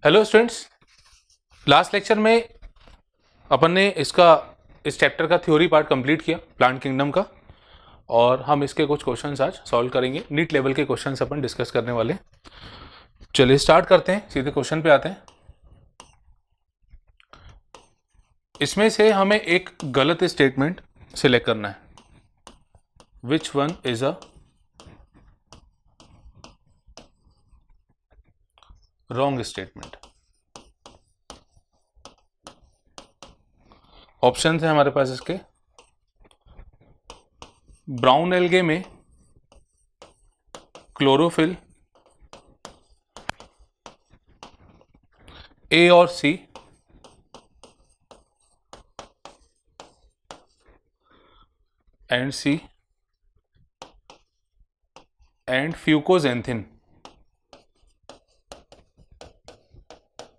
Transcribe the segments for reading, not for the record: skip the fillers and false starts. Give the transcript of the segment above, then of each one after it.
Hello students, last lecture में अपन ने इस चैप्टर का थ्योरी पार्ट कंप्लीट किया प्लांट किंगडम का। और हम इसके कुछ क्वेश्चंस आज सॉल्व करेंगे। नीट लेवल के क्वेश्चंस अपन डिस्कस करने वाले। चलिए स्टार्ट करते हैं, सीधे क्वेश्चन पे आते हैं। इसमें से हमें एक गलत स्टेटमेंट सिलेक्ट करना है। Which one is a wrong statement? Option है हमारे पास इसके। ब्राउन एल्गे में क्लोरोफिल ए और सी, एंड सी एंड फ्यूकोजेंथिन।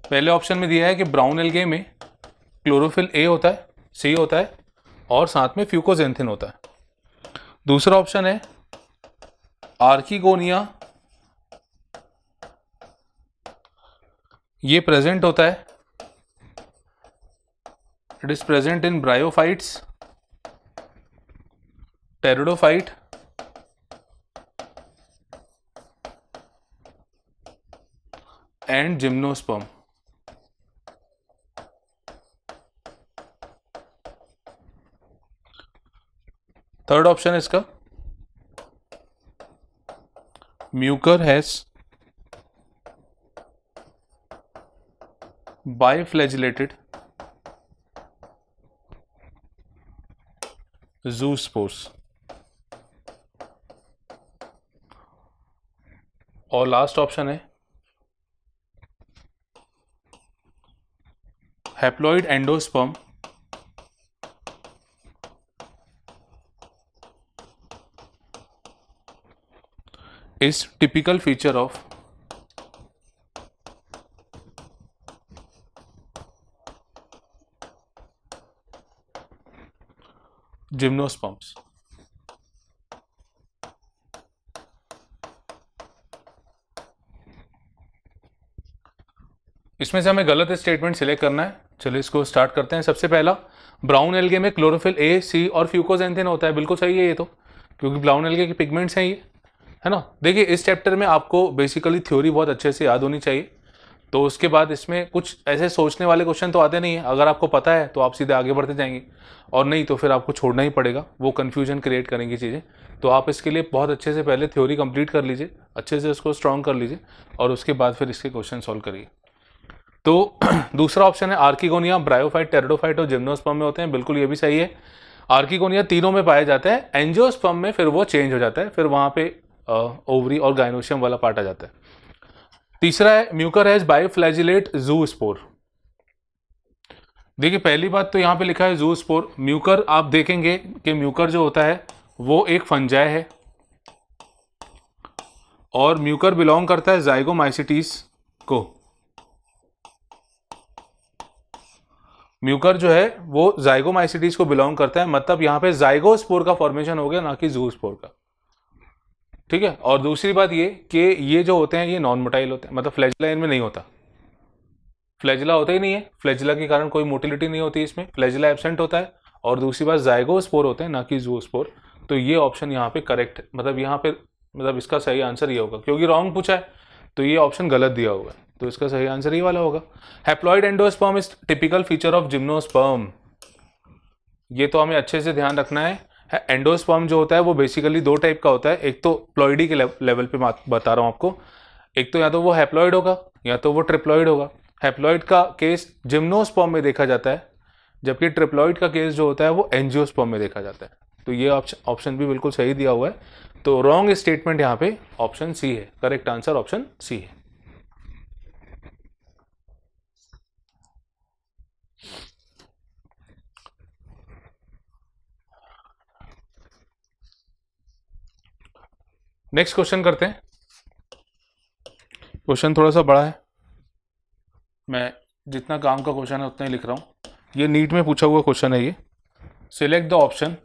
पहले ऑप्शन में दिया है कि ब्राउन एल्गे में क्लोरोफिल ए होता है, सी होता है और साथ में फ्यूकोजेंथिन होता है। दूसरा ऑप्शन है आर्किगोनिया, ये प्रेजेंट होता है, it is present in bryophytes, pteridophyte and gymnosperm. Third option है इसका म्यूकर हैज बाइफ्लैजिलेटेड जूस्पोर्स। और लास्ट ऑप्शन है haploid endosperm is typical feature of gymnosperms। इसमें से हमें गलत स्टेटमेंट सिलेक्ट करना है। चलिए इसको स्टार्ट करते हैं। सबसे पहला, ब्राउन एल्गे में क्लोरोफिल ए, सी और फ्यूकोजेंथिन होता है। बिल्कुल सही है ये तो, क्योंकि ब्राउन एल्गे के पिगमेंट्स हैं ये, है ना। देखिए इस चैप्टर में आपको बेसिकली थ्योरी बहुत अच्छे से याद होनी चाहिए। तो उसके बाद इसमें कुछ ऐसे सोचने वाले क्वेश्चन तो आते नहीं है। अगर आपको पता है तो आप सीधे आगे बढ़ते जाएंगे, और नहीं तो फिर आपको छोड़ना ही पड़ेगा, वो कन्फ्यूजन क्रिएट करेंगी चीज़ें। तो आप इसके लिए बहुत अच्छे से पहले थ्योरी कंप्लीट कर लीजिए, अच्छे से उसको स्ट्रॉन्ग कर लीजिए, और उसके बाद फिर इसके क्वेश्चन सॉल्व करिए। तो दूसरा ऑप्शन है आर्किगोनिया ब्रायोफाइट, टेरिडोफाइट और जिम्नोस्पर्म में होते हैं। बिल्कुल ये भी सही है। आर्किगोनिया तीनों में पाया जाता है, एंजियोस्पर्म में फिर वो चेंज हो जाता है, फिर वहाँ पे ओवरी और गाइनोशियम वाला पार्ट आ जाता है। तीसरा है म्यूकर हैज बायोफ्लैजिलेट जूस्पोर। देखिए पहली बात तो यहाँ पे लिखा है जूस्पोर। म्यूकर आप देखेंगे कि म्यूकर जो होता है वो एक फंजाई है, और म्यूकर बिलोंग करता है जाइगोमाइसिटीज को। म्यूकर जो है वो जाइगोमाइसिटीज को बिलोंग करता है, मतलब यहाँ पे जाइगोस्पोर का फॉर्मेशन हो गया, ना कि जूस्पोर का। ठीक है। और दूसरी बात ये कि ये जो होते हैं ये नॉन मोटाइल होते हैं, मतलब फ्लैजिला इनमें नहीं होता। फ्लैजिला होता ही नहीं है, फ्लैजिला के कारण कोई मोटिलिटी नहीं होती इसमें, फ्लैजिला एब्सेंट होता है। और दूसरी बात जाइगोस्पोर होते हैं, ना कि जूस्पोर। तो ये ऑप्शन यहाँ पे करेक्ट, मतलब यहाँ पे मतलब इसका सही आंसर ये होगा, क्योंकि रॉन्ग पूछा है तो ये ऑप्शन गलत दिया हुआ है, तो इसका सही आंसर ये वाला होगा। Haploid endosperm is typical feature of gymnosperm. ये तो हमें अच्छे से ध्यान रखना है। एंडोस्पर्म जो होता है वो बेसिकली दो टाइप का होता है। एक तो प्लॉइडी के लेवल पे बता रहा हूँ आपको। एक तो या तो वो हैप्लॉइड होगा या तो वो ट्रिप्लॉइड होगा। हैप्लॉइड का केस जिम्नोस्पर्म में देखा जाता है, जबकि ट्रिप्लॉइड का केस जो होता है वो एंजियोस्पर्म में देखा जाता है। तो ये ऑप्शन भी बिल्कुल सही दिया हुआ है। तो रॉन्ग स्टेटमेंट यहाँ पे ऑप्शन सी है। करेक्ट आंसर ऑप्शन सी है। नेक्स्ट क्वेश्चन करते हैं। क्वेश्चन थोड़ा सा बड़ा है, मैं जितना काम का क्वेश्चन है उतना ही लिख रहा हूँ। ये नीट में पूछा हुआ क्वेश्चन है ये। Select the option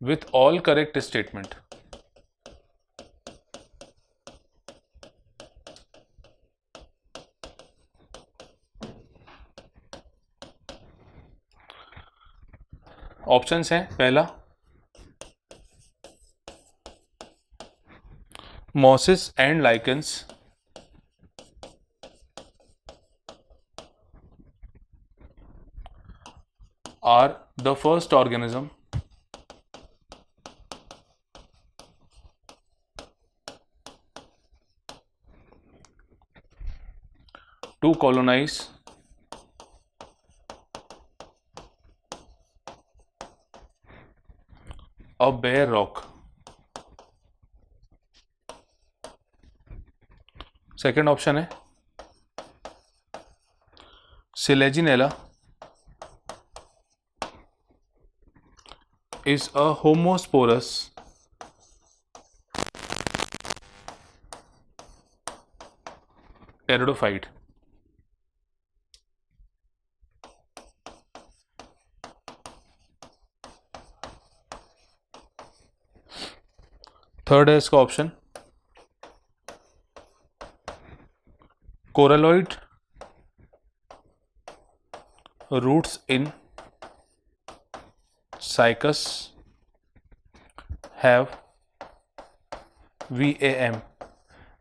with all correct statement. Options हैं, पहला mosses and lichens, are the first organism to colonize a bare rock. Second option है selaginella is a homosporous pteridophyte. Third है इसका option coralloid roots in cycas have VAM।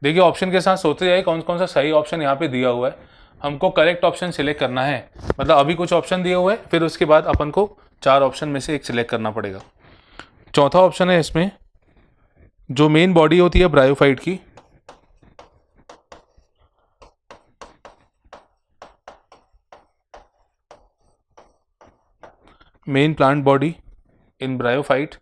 देखिए option के साथ सोचते जाइए कौन कौन सा सही ऑप्शन यहाँ पे दिया हुआ है, हमको करेक्ट ऑप्शन सिलेक्ट करना है। मतलब अभी कुछ ऑप्शन दिए हुए हैं, फिर उसके बाद अपन को 4 ऑप्शन में से एक सिलेक्ट करना पड़ेगा। चौथा ऑप्शन है इसमें जो मेन बॉडी होती है ब्रायोफाइट की, main plant body in bryophyte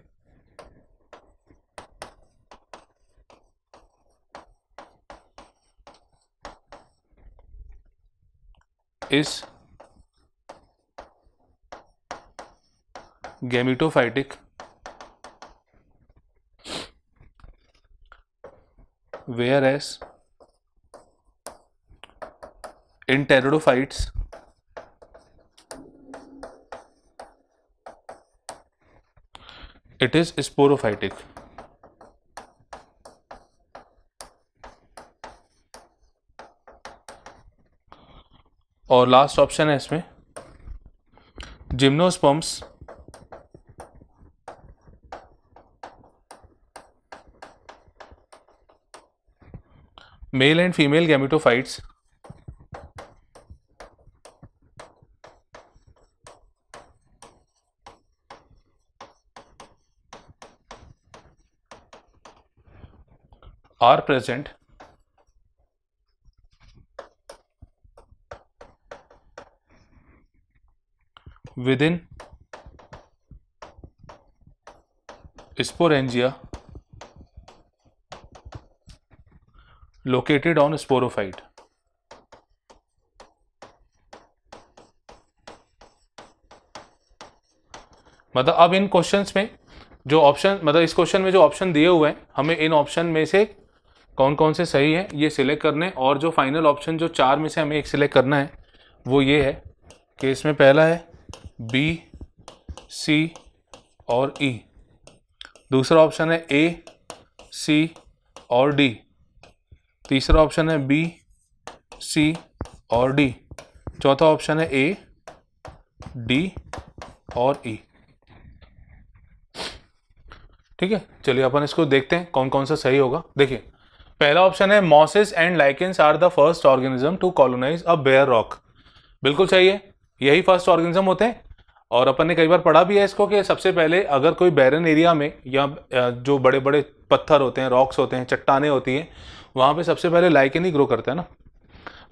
is gametophytic whereas in pteridophytes it is sporophytic। और लास्ट ऑप्शन है इसमें gymnosperms mail and female gametophytes are present within sporangia located on sporophyte। मतलब अब इन क्वेश्चंस में जो ऑप्शन, मतलब इस क्वेश्चन में जो ऑप्शन दिए हुए हैं, हमें इन ऑप्शन में से कौन कौन से सही है ये सिलेक्ट करने, और जो फाइनल ऑप्शन जो 4 में से हमें एक सिलेक्ट करना है वो ये है कि इसमें पहला है B, C और E, दूसरा ऑप्शन है A, C और D, तीसरा ऑप्शन है B, C और D, चौथा ऑप्शन है A, D और E। ठीक है, चलिए अपन इसको देखते हैं कौन कौन सा सही होगा। देखिए पहला ऑप्शन है mosses and lichens are the first organism to colonise a bare rock. बिल्कुल सही है, यही फर्स्ट ऑर्गेनिज्म होते हैं। और अपन ने कई बार पढ़ा भी है इसको कि सबसे पहले अगर कोई बैरन एरिया में या जो बड़े बड़े पत्थर होते हैं, रॉक्स होते हैं, चट्टाने होती हैं, वहाँ पे सबसे पहले लाइकेन ही ग्रो करता है ना।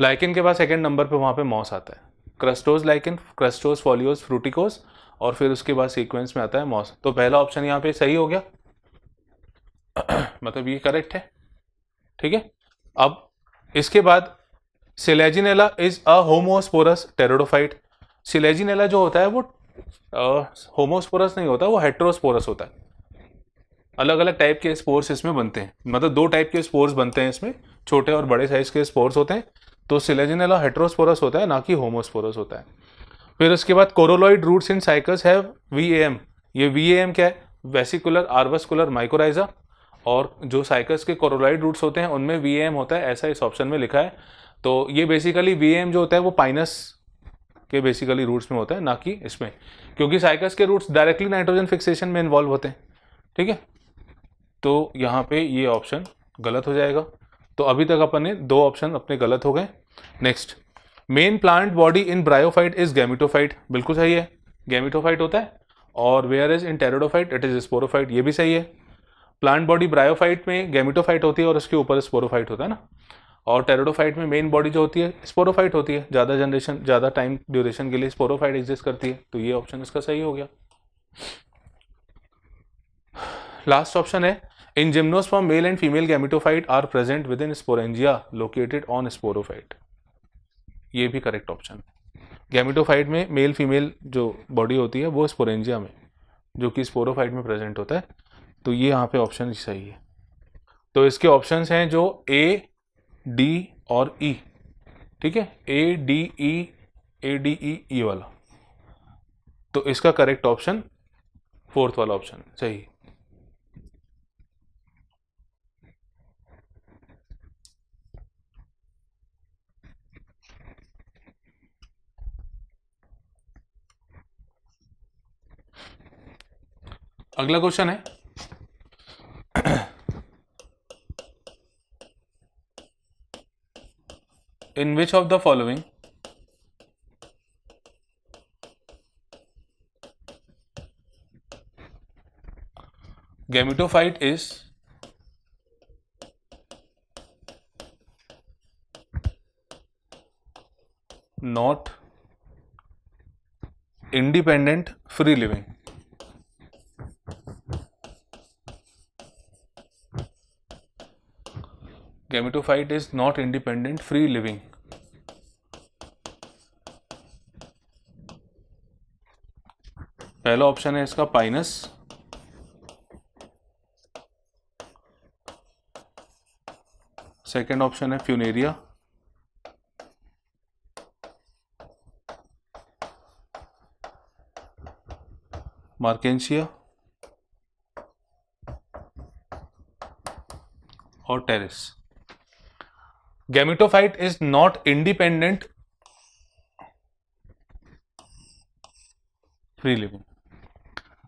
लाइकेन के बाद सेकेंड नंबर पे वहाँ पे मॉस आता है, क्रस्टोज लाइकेन, क्रस्टोज, फोलियोज, फ्रूटिकोज, और फिर उसके बाद सीक्वेंस में आता है मॉस। तो पहला ऑप्शन यहाँ पे सही हो गया मतलब ये करेक्ट है। ठीक है, अब इसके बाद Selaginella is a homosporous pteridophyte. Selaginella जो होता है वो होमोस्पोरस नहीं होता, वो हेट्रोस्पोरस होता है। अलग अलग टाइप के स्पोर्स इसमें बनते हैं, मतलब 2 टाइप के स्पोर्स बनते हैं इसमें, छोटे और बड़े साइज के स्पोर्स होते हैं। तो सिलेजिनेला हेट्रोस्पोरस होता है, ना कि होमोस्पोरस होता है। फिर उसके बाद coralloid roots in cycas have VAM। ये VAM क्या है? Vesicular arbuscular mycorrhiza. और जो साइकस के कोरोलॉइड रूट्स होते हैं उनमें VAM होता है, ऐसा इस ऑप्शन में लिखा है। तो ये बेसिकली VAM जो होता है वो पाइनस के बेसिकली रूट्स में होता है, ना कि इसमें, क्योंकि साइकस के रूट्स डायरेक्टली नाइट्रोजन फिक्सेशन में इन्वॉल्व होते हैं। ठीक है, तो यहाँ पे ये ऑप्शन गलत हो जाएगा। तो अभी तक अपन ने 2 ऑप्शन अपने गलत हो गए। Next, main plant body in bryophyte is gametophyte, बिल्कुल सही है, गैमिटोफाइट होता है। और where is in pteridophyte it is sporophyte, ये भी सही है। प्लांट बॉडी ब्रायोफाइट में गैमिटोफाइट होती है और उसके ऊपर स्पोरोफाइट होता है ना, और टेरिडोफाइट में मेन बॉडी जो होती है स्पोरोफाइट होती है, ज़्यादा जनरेशन ज़्यादा टाइम ड्यूरेशन के लिए स्पोरोफाइट एग्जिस्ट करती है। तो ये ऑप्शन इसका सही हो गया। लास्ट ऑप्शन है, in gymnosperm male and female gametophyte are present within sporangia located on sporophyte, ये भी करेक्ट ऑप्शन है। गैमिटोफाइट में मेल फीमेल जो बॉडी होती है वो स्पोरेंजिया में, जो कि स्पोरोफाइट में प्रेजेंट होता है। तो ये यहाँ पे ऑप्शन सही है। तो इसके ऑप्शंस हैं जो ए, डी और ई। ठीक है, ए डी ई वाला। तो इसका करेक्ट ऑप्शन 4th वाला ऑप्शन सही। अगला क्वेश्चन है, in which of the following gametophyte is not independent free living. Gametophyte is not independent free living. पहला ऑप्शन है इसका पाइनस, सेकेंड ऑप्शन है फ्यूनेरिया, मार्केंशिया और pteris. Gametophyte is not independent free living.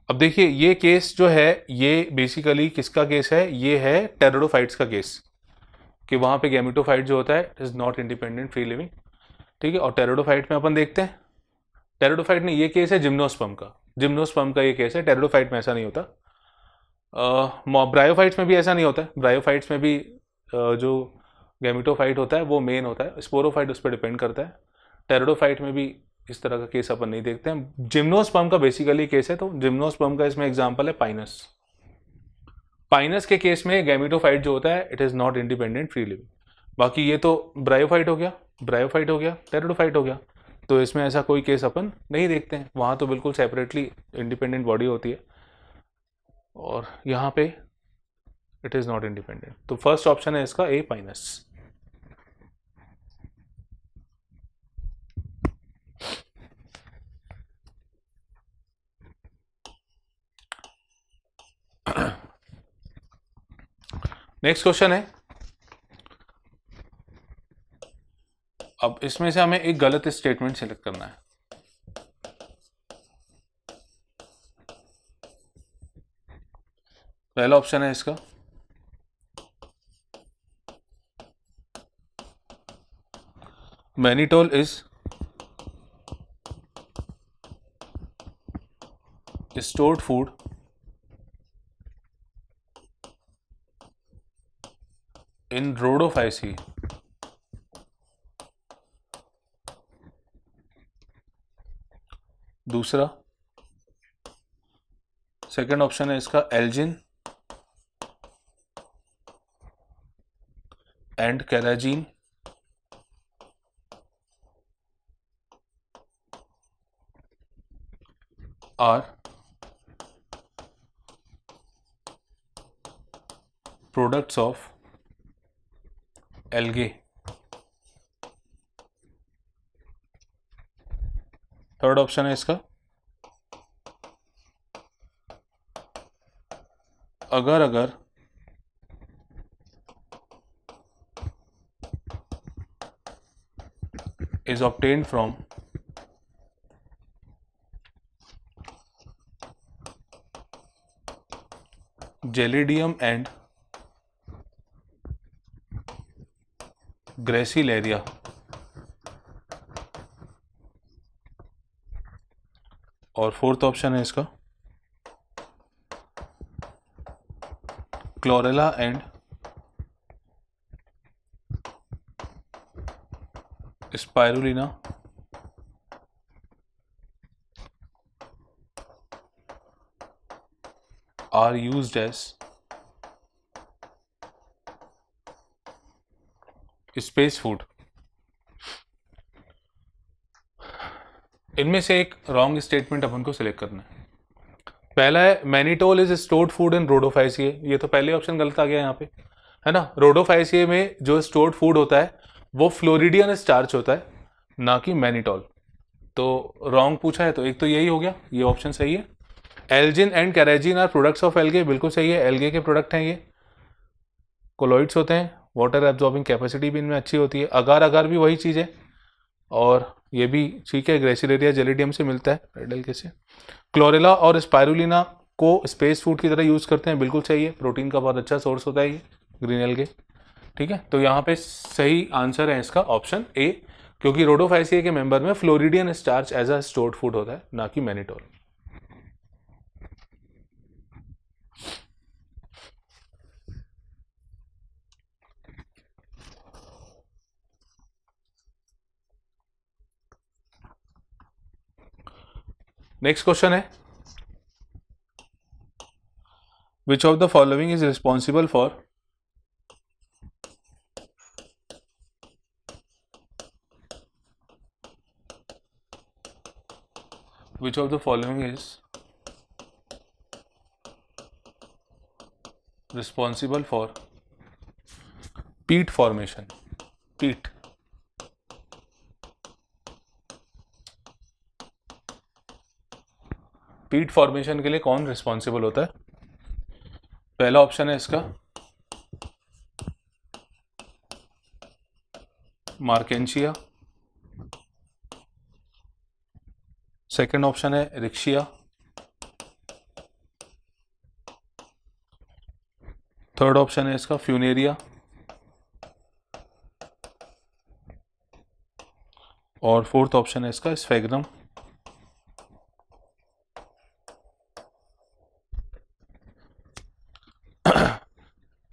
अब देखिए ये case जो है ये बेसिकली किसका केस है, ये है टेरिडोफाइट्स का केस, कि वहां पे गैमिटोफाइट जो होता है is not independent free living. ठीक है, और टेरिडोफाइट में अपन देखते हैं, टेरिडोफाइट में ये केस है जिम्नोस्पर्म का, जिम्नोस्पर्म का ये केस है, टेरिडोफाइट में ऐसा नहीं होता। ब्रायोफाइट्स में भी ऐसा नहीं होता है, ब्रायोफाइट्स में भी जो गैमिटोफाइट होता है वो मेन होता है, स्पोरोफाइट उस पर डिपेंड करता है। टेरिडोफाइट में भी इस तरह का केस अपन नहीं देखते हैं। जिम्नोस्पर्म का बेसिकली केस है, तो जिम्नोस्पर्म का इसमें एग्जांपल है पाइनस। पाइनस के केस में गैमिटोफाइट जो होता है it is not independent free living. बाकी ये तो ब्रायोफाइट हो गया, ब्रायोफाइट हो गया, टेरिडोफाइट हो गया, तो इसमें ऐसा कोई केस अपन नहीं देखते हैं, वहाँ तो बिल्कुल सेपरेटली इंडिपेंडेंट बॉडी होती है, और यहाँ पे इट इज़ नॉट इंडिपेंडेंट। तो फर्स्ट ऑप्शन है इसका ए पाइनस। नेक्स्ट क्वेश्चन है, अब इसमें से हमें एक गलत स्टेटमेंट सिलेक्ट करना है। पहला ऑप्शन है इसका, mannitol is stored food in rhodophyceae। दूसरा, सेकंड ऑप्शन है इसका algin and carrageenan are products of algae. Third option है इसका, agar is obtained from gelidium and gracilaria. और फोर्थ ऑप्शन है इसका chlorella and spirulina are used as space food. इनमें से एक रॉन्ग स्टेटमेंट अपन को सिलेक्ट करना है। पहला है mannitol is stored food in rhodophyceae. ये तो पहले ऑप्शन गलत आ गया यहाँ पे, है ना। रोडोफाइसिए में जो स्टोर्ड फूड होता है वो फ्लोरिडियन स्टार्च होता है, ना कि मैनिटोल। तो रॉन्ग पूछा है तो एक तो यही हो गया, ये ऑप्शन सही है। Algin and carrageen are products of algae, बिल्कुल सही है, एल्गे के प्रोडक्ट हैं ये। कोलॉइड्स होते हैं, वाटर एब्जॉर्बिंग कैपेसिटी भी इनमें अच्छी होती है। अगार अगार भी वही चीज़ है, और ये भी ठीक है, ग्रेसिलेरिया जेलिडियम से मिलता है रेड एल्गे से। क्लोरेला और स्पाइरुलिना को स्पेस फूड की तरह यूज़ करते हैं, बिल्कुल सही है, प्रोटीन का बहुत अच्छा सोर्स होता है ये ग्रीन एल्गे। ठीक है, तो यहाँ पे सही आंसर है इसका ऑप्शन ए, क्योंकि रोडोफाइसिए के मेंबर में floridean starch as a stored food होता है, ना कि मैनिटोल। नेक्स्ट क्वेश्चन है, which of the following is responsible for which of the following is responsible for peat formation? peat peat formation के लिए कौन रिस्पॉन्सिबल होता है? पहला ऑप्शन है इसका मार्केंशिया, सेकेंड ऑप्शन है रिक्शिया, थर्ड ऑप्शन है इसका फ्यूनेरिया, और फोर्थ ऑप्शन है इसका स्फेग्नम।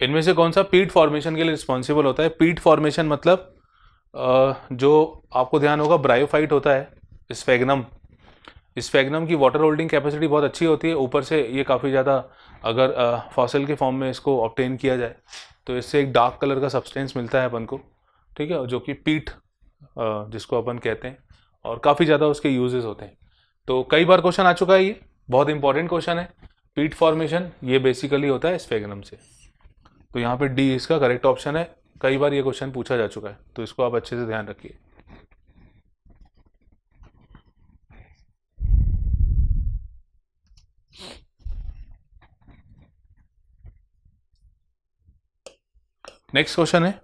इनमें से कौन सा पीट फॉर्मेशन के लिए रिस्पॉन्सिबल होता है? पीट फॉर्मेशन मतलब जो आपको ध्यान होगा ब्रायोफाइट होता है, स्फेग्नम की वाटर होल्डिंग कैपेसिटी बहुत अच्छी होती है। ऊपर से ये काफ़ी ज़्यादा, अगर फॉसिल के फॉर्म में इसको ऑब्टेन किया जाए तो इससे एक डार्क कलर का सब्सटेंस मिलता है अपन को, ठीक है, जो कि पीट जिसको अपन कहते हैं, और काफ़ी ज़्यादा उसके यूजेस होते हैं। तो कई बार क्वेश्चन आ चुका है, ये बहुत इंपॉर्टेंट क्वेश्चन है। पीट फॉर्मेशन ये बेसिकली होता है स्फेग्नम से। तो यहाँ पे डी इसका करेक्ट ऑप्शन है। कई बार ये क्वेश्चन पूछा जा चुका है, तो इसको आप अच्छे से ध्यान रखिए। नेक्स्ट क्वेश्चन है,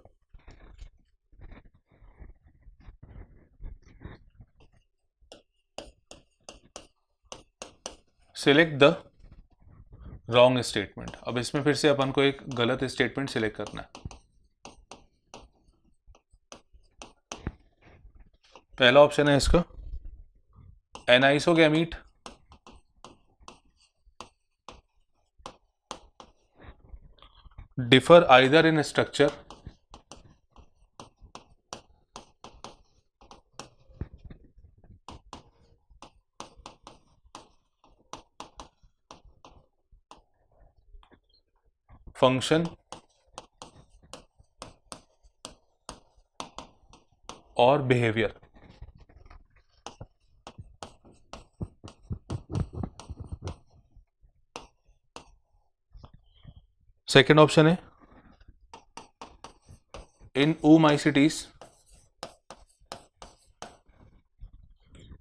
सिलेक्ट द रॉन्ग स्टेटमेंट। अब इसमें फिर से अपन को एक गलत स्टेटमेंट सिलेक्ट करना है। पहला ऑप्शन है इसका anisogamete differ either in structure function और बिहेवियर। सेकेंड ऑप्शन है in oomacetes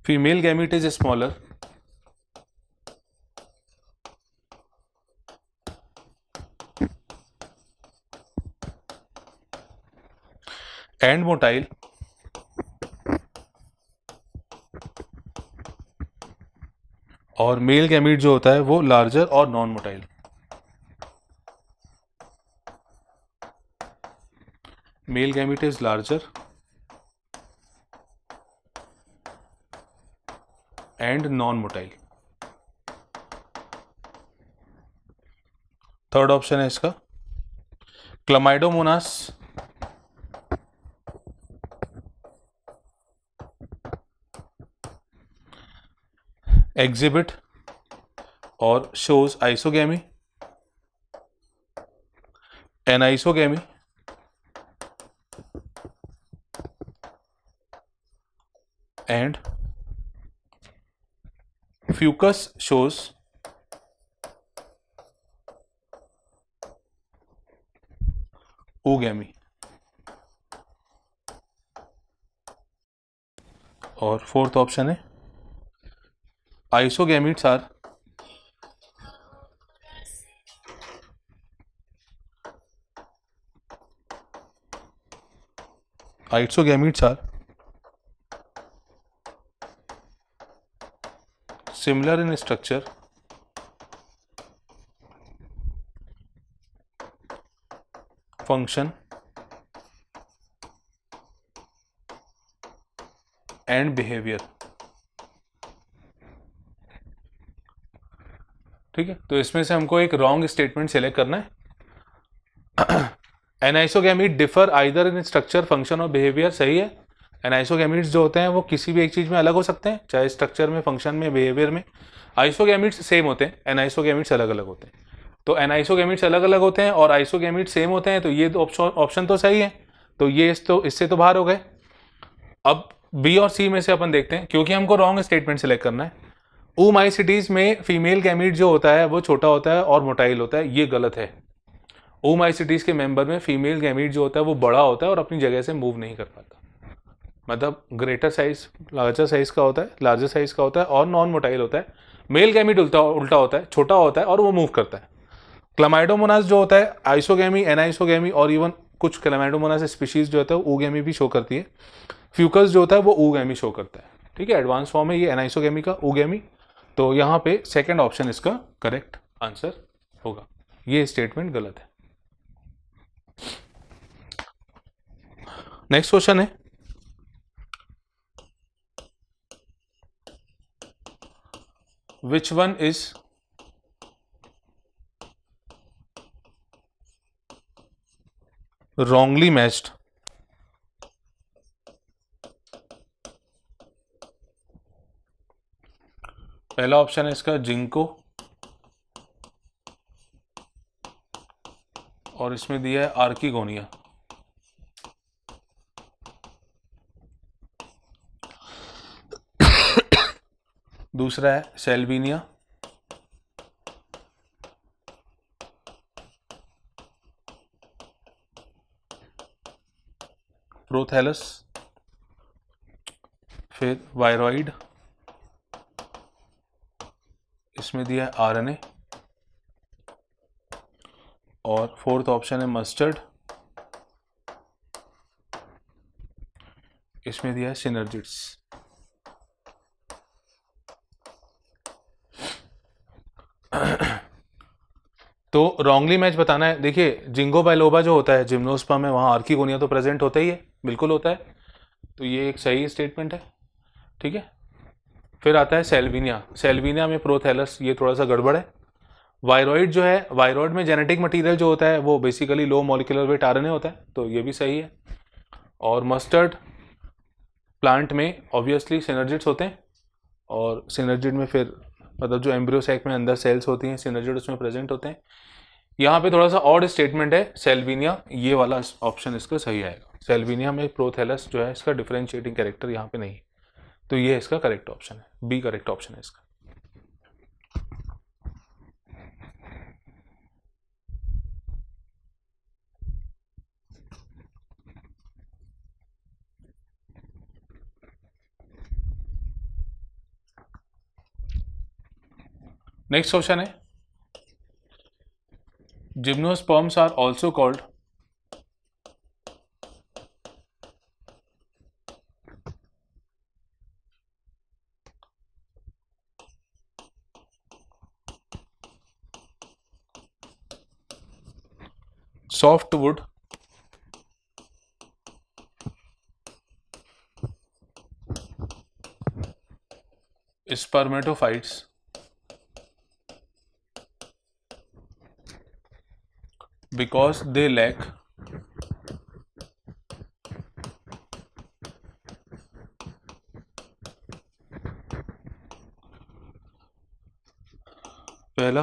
female gamete is smaller and motile और मेल गैमीट जो होता है वो लार्जर और non motile. Male gamete is larger and non-motile. Third option है इसका chlamydomonas exhibit or shows isogamy, anisogamy, and fucus shows oogamy. और fourth option है isogametes are similar in structure, function and behavior. ठीक है, तो इसमें से हमको एक रॉन्ग स्टेटमेंट सेलेक्ट करना है. Anisogamete differ either in structure, function और बिहेवियर. सही है, एनाइसोगैमीट्स जो होते हैं वो किसी भी एक चीज में अलग हो सकते हैं, चाहे स्ट्रक्चर में, फंक्शन में, बिहेवियर में. आइसोगैमीट्स सेम होते हैं, एनाइसोगैमीट्स अलग अलग होते हैं. तो एनाइसोगैमीट्स अलग अलग होते हैं और आइसोगैमीट्स सेम होते हैं, तो ये ऑप्शन तो सही है. तो ये इससे तो बाहर हो गए. अब बी और सी में से अपन देखते हैं, क्योंकि हमको रॉन्ग स्टेटमेंट सेलेक्ट करना है. ओमाइसिटीज में फीमेल गैमीट जो होता है वो छोटा होता है और मोटाइल होता है, ये गलत है. ओमाइसिटीज के मेंबर में फीमेल गैमीट जो होता है वो बड़ा होता है और अपनी जगह से मूव नहीं कर पाता. मतलब ग्रेटर साइज, लार्जर साइज का होता है, लार्जर साइज का होता है और नॉन मोटाइल होता है. मेल गैमीट उल्टा होता है, छोटा होता है और वो मूव करता है. क्लामाइडोमोनास जो होता है आइसोगैमी, एनाइसोगैमी और इवन कुछ क्लामाइडोमोनास स्पीशीज जो होता है ओगैमी भी शो करती है. फ्यूकस जो होता है वो ओगैमी शो करता है. ठीक है, एडवांस फॉर्म है ये एनाइसोगैमी का, ओगैमी. तो यहाँ पे सेकंड ऑप्शन इसका करेक्ट आंसर होगा. ये स्टेटमेंट गलत है. नेक्स्ट क्वेश्चन है, which one is wrongly matched? पहला ऑप्शन है इसका जिंको, और इसमें दिया है आर्किगोनिया. दूसरा है सेल्विनिया, प्रोथैलस, फिर वायरॉइड, इसमें दिया है आरएनए, और फोर्थ ऑप्शन है मस्टर्ड, इसमें दिया है सिनर्जिड्स. तो रॉन्गली मैच बताना है. देखिए जिंगो बाइलोबा जो होता है जिम्नोस्पर्म में, वहाँ आर्किगोनिया तो प्रेजेंट होता ही है, बिल्कुल होता है. तो ये एक सही स्टेटमेंट है. ठीक है, फिर आता है सेल्विनिया. सेल्विनिया में प्रोथैलस, ये थोड़ा सा गड़बड़ है. वायरॉइड जो है, वायरॉइड में जेनेटिक मटेरियल जो होता है वो basically low molecular weight RNA होता है, तो ये भी सही है. और मस्टर्ड प्लांट में ऑब्वियसली सिनर्जिड्स होते हैं, और सिनर्जिड में फिर मतलब जो एम्ब्रियो सैक में अंदर सेल्स होती हैं सिनर्जिड उसमें प्रेजेंट होते हैं. यहाँ पे थोड़ा सा ऑड स्टेटमेंट है सेल्विनिया, ये वाला ऑप्शन इसका सही आएगा. सेल्विनिया में प्रोथैलस जो है इसका डिफरेंशिएटिंग कैरेक्टर यहाँ पे नहीं है, तो ये इसका करेक्ट ऑप्शन है, बी करेक्ट ऑप्शन है इसका. नेक्स्ट क्वेश्चन है, gymnosperms are also called softwood, spermatophytes because they lack पहला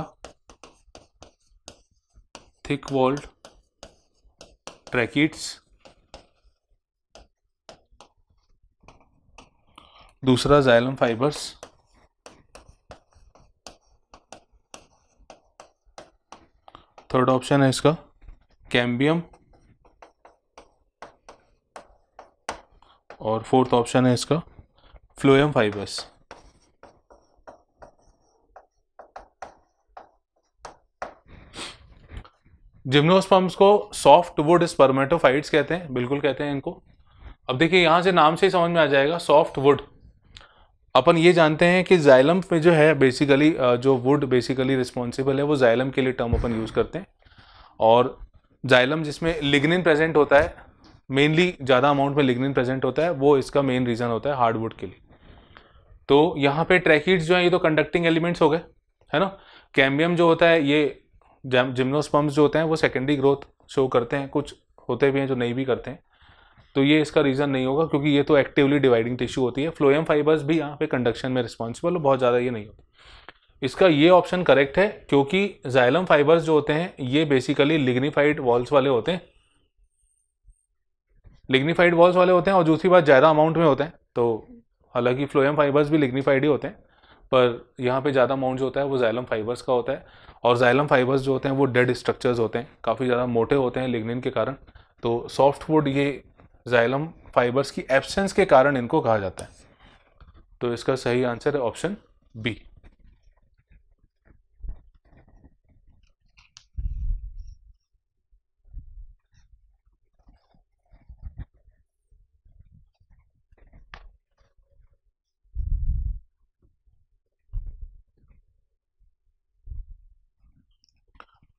थिक वॉल्ड ट्रैकिड्स, दूसरा जाइलम फाइबर्स, थर्ड ऑप्शन है इसका कैम्बियम, और फोर्थ ऑप्शन है इसका फ्लोएम फाइबर्स। जिम्नोस्पर्म्स को सॉफ्ट वुड स्पर्मेटोफाइट्स कहते हैं, बिल्कुल कहते हैं इनको। अब देखिए यहाँ से नाम से ही समझ में आ जाएगा सॉफ्ट वुड। अपन ये जानते हैं कि जाइलम में जो है बेसिकली जो वुड बेसिकली रिस्पॉन्सिबल है वो जाइलम के लिए टर्म अपन यूज़ करते हैं, और जाइलम जिसमें लिग्निन प्रेजेंट होता है, मेनली ज़्यादा अमाउंट में लिग्निन प्रेजेंट होता है, वो इसका मेन रीज़न होता है हार्डवुड के लिए। तो यहाँ पे ट्रैकिड्स जो है ये तो कंडक्टिंग एलिमेंट्स हो गए, है ना। कैम्बियम जो होता है ये जिम्नोस्पर्म्स जो होते हैं वो सेकेंडरी ग्रोथ शो करते हैं, कुछ होते भी हैं जो नहीं भी करते हैं, तो ये इसका रीज़न नहीं होगा क्योंकि ये तो एक्टिवली डिवाइडिंग टिश्यू होती है। फ्लोएम फाइबर्स भी यहाँ पे कंडक्शन में रिस्पॉन्सिबल हो, बहुत ज़्यादा ये नहीं होता। इसका ये ऑप्शन करेक्ट है क्योंकि जाइलम फाइबर्स जो होते हैं ये बेसिकली लिग्निफाइड वॉल्स वाले होते हैं, लिग्निफाइड वॉल्स वाले होते हैं, और दूसरी बात ज़्यादा अमाउंट में होते हैं। तो हालांकि फ्लोएम फाइबर्स भी लिग्निफाइड ही होते हैं, पर यहाँ पे ज़्यादा अमाउंट जो होता है वो जाइलम फाइबर्स का होता है। और जाइलम फाइबर्स जो होते हैं वो डेड स्ट्रक्चर्स होते हैं, काफ़ी ज़्यादा मोटे होते हैं लिग्निन के कारण। तो सॉफ्ट वुड ये जाइलम फाइबर्स की एब्सेंस के कारण इनको कहा जाता है। तो इसका सही आंसर है ऑप्शन बी।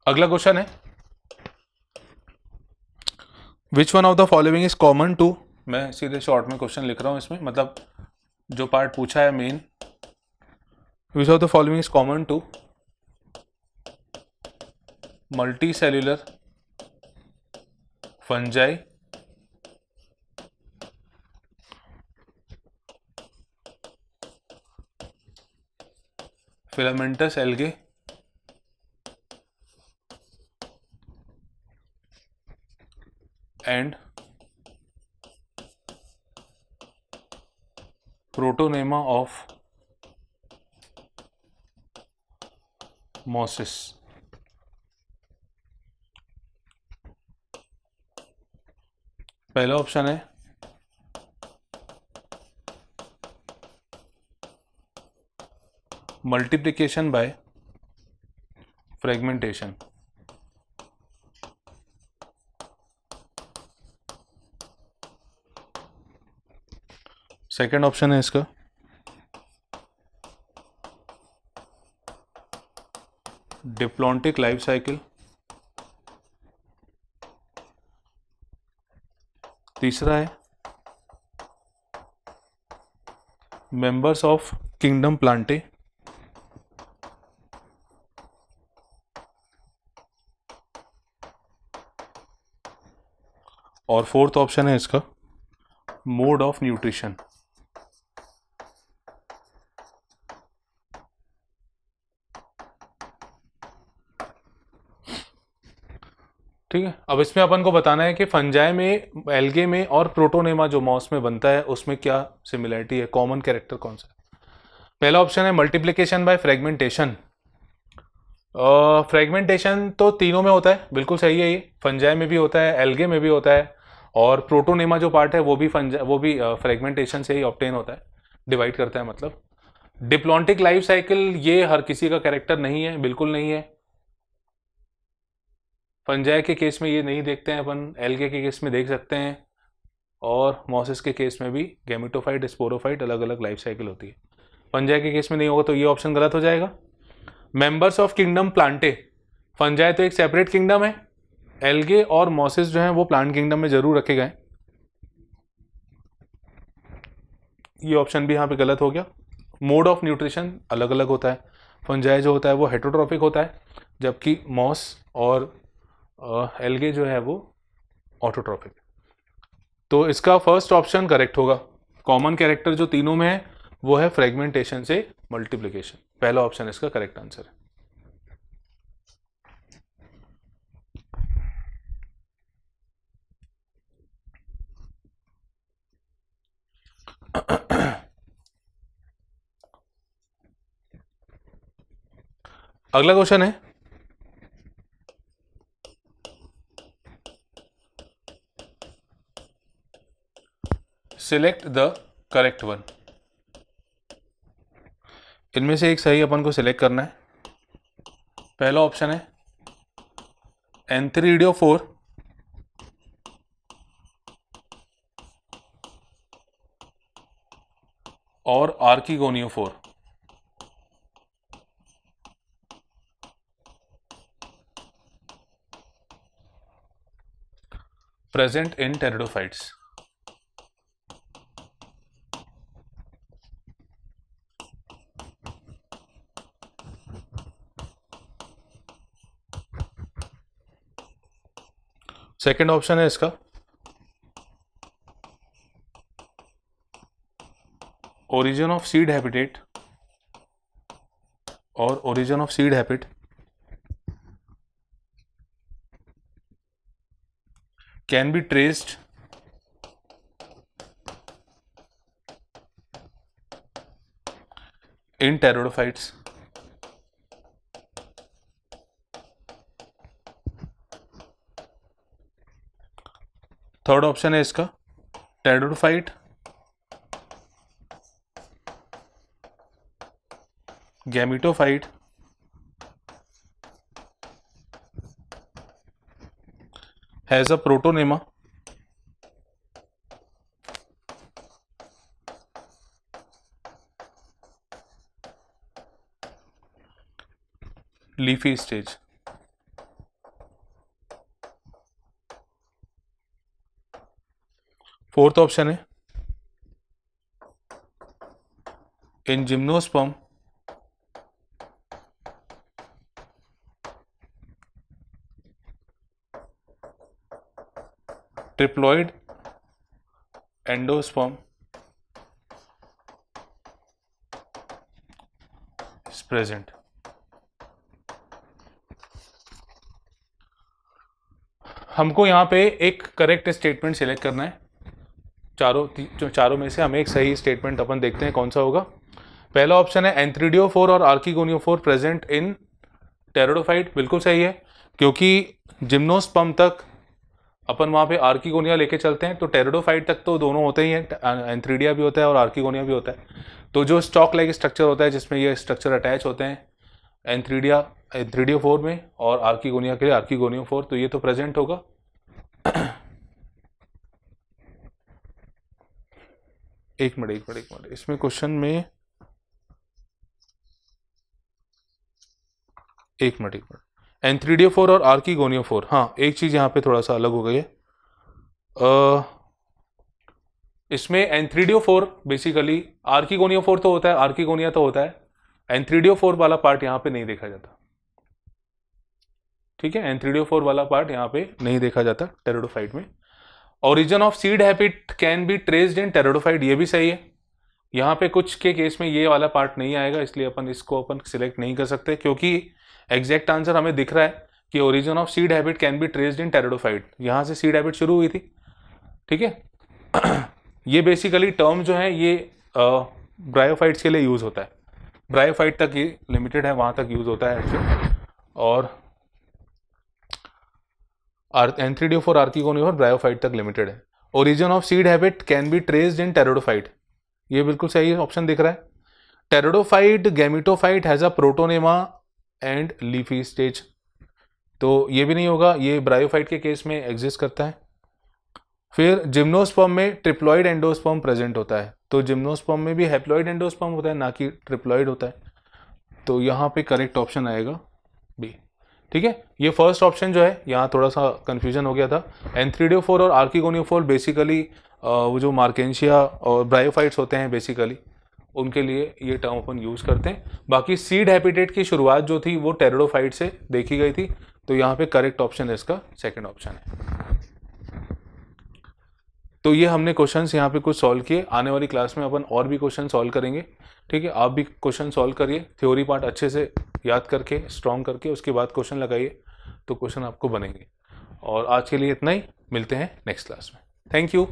अगला क्वेश्चन है which one of the following is common to, मैं सीधे शॉर्ट में क्वेश्चन लिख रहा हूं इसमें, मतलब जो पार्ट पूछा है main, which of the following is common to multicellular fungi filamentous algae and protonema of mosses। पहला ऑप्शन है multiplication by fragmentation, second option है इसका डिप्लॉन्टिक लाइफ साइकिल, तीसरा है मेंबर्स ऑफ किंगडम प्लांटे, और fourth option है इसका mode of nutrition. ठीक है, अब इसमें अपन को बताना है कि फंजाई में, एल्गे में और प्रोटोनेमा जो मॉस में बनता है उसमें क्या सिमिलरिटी है, कॉमन कैरेक्टर कौन सा है। पहला ऑप्शन है मल्टीप्लिकेशन बाय फ्रेगमेंटेशन। फ्रेगमेंटेशन तो तीनों में होता है, बिल्कुल सही है, ये फंजाई में भी होता है, एल्गे में भी होता है, और प्रोटोनेमा जो पार्ट है वो भी फ्रेगमेंटेशन से ही ऑब्टेन होता है, डिवाइड करता है मतलब। डिप्लॉन्टिक लाइफ साइकिल ये हर किसी का कैरेक्टर नहीं है, बिल्कुल नहीं है। फंजाई के केस में ये नहीं देखते हैं अपन, एल्गे के केस में देख सकते हैं, और मॉसेस के केस में भी गैमेटोफाइट स्पोरोफाइट अलग अलग लाइफ साइकिल होती है। फंजाई के केस में नहीं होगा तो ये ऑप्शन गलत हो जाएगा। Members of kingdom Plantae, fungi तो एक सेपरेट किंगडम है, एल्गे और मॉसेस जो हैं वो प्लांट किंगडम में जरूर रखे गए, ये ऑप्शन भी यहाँ पे गलत हो गया। मोड ऑफ न्यूट्रिशन अलग अलग होता है। फंजाई जो होता है वो हेटरोट्रॉफिक होता है, जबकि मॉस और एल्गे जो है वो ऑटोट्रॉफिक। तो इसका फर्स्ट ऑप्शन करेक्ट होगा। कॉमन कैरेक्टर जो तीनों में है वो है फ्रेगमेंटेशन से मल्टीप्लिकेशन। पहला ऑप्शन इसका करेक्ट आंसर है। अगला क्वेश्चन है, सिलेक्ट द करेक्ट वन। इनमें से एक सही अपन को सिलेक्ट करना है। पहला ऑप्शन है एंथ्रीडियोफोर और archegoniophore. Present in pteridophytes. Second option है इसका ओरिजिन ऑफ सीड हैबिटेट और origin of seed habit can be traced in pteridophytes. Third option है इसका pteridophyte gametophyte has a protonema leafy stage. Fourth option है in gymnosperm triploid endosperm is present. हमको यहाँ पे एक करेक्ट स्टेटमेंट सिलेक्ट करना है। चारों में से हमें एक सही स्टेटमेंट अपन देखते हैं कौन सा होगा। पहला ऑप्शन है एंथ्रीडियोफोर और आर्किगोनियोफोर प्रेजेंट इन टेरिडोफाइट। बिल्कुल सही है, क्योंकि जिम्नोस्पर्म तक अपन वहाँ पे आर्किगोनिया लेके चलते हैं, तो टेरिडोफाइट तक तो दोनों होते ही हैं, एंथ्रीडिया भी होता है और आर्किगोनिया भी होता है। तो जो स्टॉक लाइक स्ट्रक्चर होता है जिसमें ये स्ट्रक्चर अटैच होते हैं एंथ्रीडियोफोर में और आर्किगोनिया के लिए आर्किगोनियोफोर, तो ये तो प्रेजेंट होगा। एक मिनट इसमें क्वेश्चन में एक मिनट एंथ्रीडियोफोर और आर्किगोनियोफोर, हाँ एक चीज यहाँ पे थोड़ा सा अलग हो गई है। इसमें एंथ्रीडियोफोर बेसिकली आर्किगोनियोफोर तो होता है, आर्किगोनिया तो होता है, एंथ्रीडियोफोर वाला पार्ट यहाँ पे नहीं देखा जाता। ठीक है, एंथ्रीडियोफोर वाला पार्ट यहाँ पे नहीं देखा जाता टेरिडोफाइट में। Origin of seed habit can be traced in pteridophyte, ये भी सही है। यहाँ पे कुछ के केस में ये वाला पार्ट नहीं आएगा, इसलिए अपन इसको सिलेक्ट नहीं कर सकते, क्योंकि एग्जैक्ट आंसर हमें दिख रहा है कि origin of seed habit can be traced in pteridophyte, यहाँ से सीड हैबिट शुरू हुई थी। ठीक है, ये बेसिकली टर्म जो है ये ब्रायोफाइट्स के लिए यूज होता है, ब्रायोफाइट तक ये लिमिटेड है, वहां तक यूज होता है एक्चुअली। और एंथ्रीडियोफोर आर्किगोनियोफोर ब्रायोफाइट तक लिमिटेड है। Origin of seed habit can be traced in pteridophyte, ये बिल्कुल सही ऑप्शन दिख रहा है। Pteridophyte gametophyte has a protonema and leafy stage, तो ये भी नहीं होगा, ये ब्रायोफाइट के केस में एग्जिस्ट करता है। फिर जिम्नोस्पर्म में ट्रिप्लॉइड एंडोस्पर्म प्रेजेंट होता है, तो जिम्नोस्पर्म में भी हैप्लॉइड एंडोस्पर्म होता है, ना कि ट्रिप्लॉइड होता है, तो यहाँ पे करेक्ट ऑप्शन आएगा बी। ठीक है, ये फर्स्ट ऑप्शन जो है यहाँ थोड़ा सा कंफ्यूजन हो गया था। एंथ्रीडियोफोर और आर्किगोनियोफोर बेसिकली वो जो मार्केंशिया और ब्रायोफाइट्स होते हैं बेसिकली, उनके लिए ये टर्म अपन यूज करते हैं। बाकी सीड हैबिटेट की शुरुआत जो थी वो टेरिडोफाइट से देखी गई थी, तो यहाँ पे करेक्ट ऑप्शन इसका सेकंड ऑप्शन है। तो ये हमने क्वेश्चंस यहाँ पे कुछ सॉल्व किए। आने वाली क्लास में अपन और भी क्वेश्चन सॉल्व करेंगे, ठीक है। आप भी क्वेश्चन सॉल्व करिए, थ्योरी पार्ट अच्छे से याद करके स्ट्रॉन्ग करके उसके बाद क्वेश्चन लगाइए, तो क्वेश्चन आपको बनेंगे। और आज के लिए इतना ही, मिलते हैं नेक्स्ट क्लास में। Thank you.